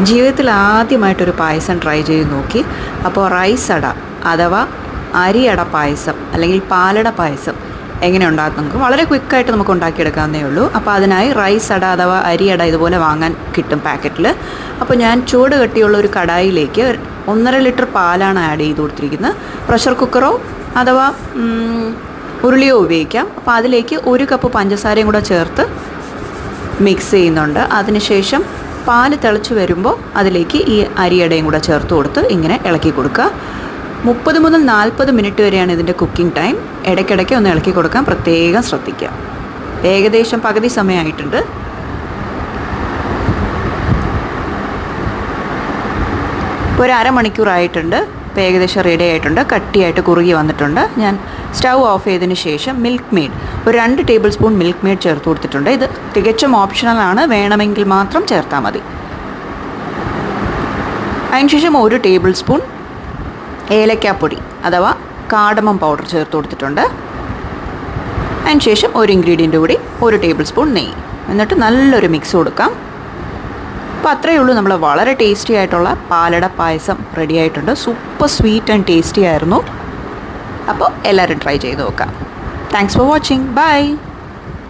ജീവിതത്തിൽ ആദ്യമായിട്ടൊരു പായസം ട്രൈ ചെയ്ത് നോക്കി. അപ്പോൾ റൈസ് അട അഥവാ അരിയട പായസം അല്ലെങ്കിൽ പാലട പായസം എങ്ങനെ ഉണ്ടാക്കും നമുക്ക് വളരെ ക്വിക്കായിട്ട് നമുക്ക് ഉണ്ടാക്കിയെടുക്കാവുന്നേ ഉള്ളൂ. അപ്പോൾ അതിനായി റൈസ് അട അഥവാ അരിയട ഇതുപോലെ വാങ്ങാൻ കിട്ടും പാക്കറ്റിൽ. അപ്പോൾ ഞാൻ ചൂട് കട്ടിയുള്ള ഒരു കടായിലേക്ക് 1.5 ലിറ്റർ പാലാണ് ആഡ് ചെയ്ത് കൊടുത്തിരിക്കുന്നത്. പ്രഷർ കുക്കറോ അഥവാ ഉരുളിയോ ഉപയോഗിക്കാം. അപ്പോൾ അതിലേക്ക് 1 കപ്പ് പഞ്ചസാരയും കൂടെ ചേർത്ത് മിക്സ് ചെയ്യുന്നുണ്ട്. അതിനുശേഷം പാല് തിളച്ച് വരുമ്പോൾ അതിലേക്ക് ഈ അരിയടയും കൂടെ ചേർത്ത് കൊടുത്ത് ഇങ്ങനെ ഇളക്കി കൊടുക്കുക. 30 മുതൽ 40 മിനിറ്റ് വരെയാണ് ഇതിൻ്റെ കുക്കിംഗ് ടൈം. ഇടയ്ക്കിടയ്ക്ക് ഒന്ന് ഇളക്കി കൊടുക്കാൻ പ്രത്യേകം ശ്രദ്ധിക്കുക. ഏകദേശം പകുതി സമയമായിട്ടുണ്ട്. ഇപ്പോൾ ഒരു അരമണിക്കൂറായിട്ടുണ്ട്. ഇപ്പോൾ ഏകദേശം റെഡി ആയിട്ടുണ്ട്. കട്ടിയായിട്ട് കുറുകി വന്നിട്ടുണ്ട്. ഞാൻ സ്റ്റൗ ഓഫ് ചെയ്തതിന് ശേഷം മിൽക്ക് മെയ്ഡ് ഒരു 2 ടേബിൾ സ്പൂൺ മിൽക്ക് മെയ്ഡ് ചേർത്ത് കൊടുത്തിട്ടുണ്ട്. ഇത് തികച്ചും ഓപ്ഷണലാണ്, വേണമെങ്കിൽ മാത്രം ചേർത്താൽ മതി. അതിനുശേഷം 1 ടേബിൾ സ്പൂൺ ഏലക്കാപ്പൊടി അഥവാ കാർഡമം പൗഡർ ചേർത്ത് കൊടുത്തിട്ടുണ്ട്. അതിനുശേഷം ഒരു ഇൻഗ്രീഡിയൻ്റ് കൂടി 1 ടേബിൾ സ്പൂൺ നെയ്യ്. എന്നിട്ട് നല്ലൊരു മിക്സ് കൊടുക്കാം. അപ്പോൾ അത്രയേ ഉള്ളൂ. നമ്മൾ വളരെ ടേസ്റ്റി ആയിട്ടുള്ള പാലട പായസം റെഡി ആയിട്ടുണ്ട്. സൂപ്പർ സ്വീറ്റ് ആൻഡ് ടേസ്റ്റി ആയിരുന്നു. അപ്പോൾ എല്ലാവരും ട്രൈ ചെയ്ത് നോക്കാം. Thanks for watching. ബൈ.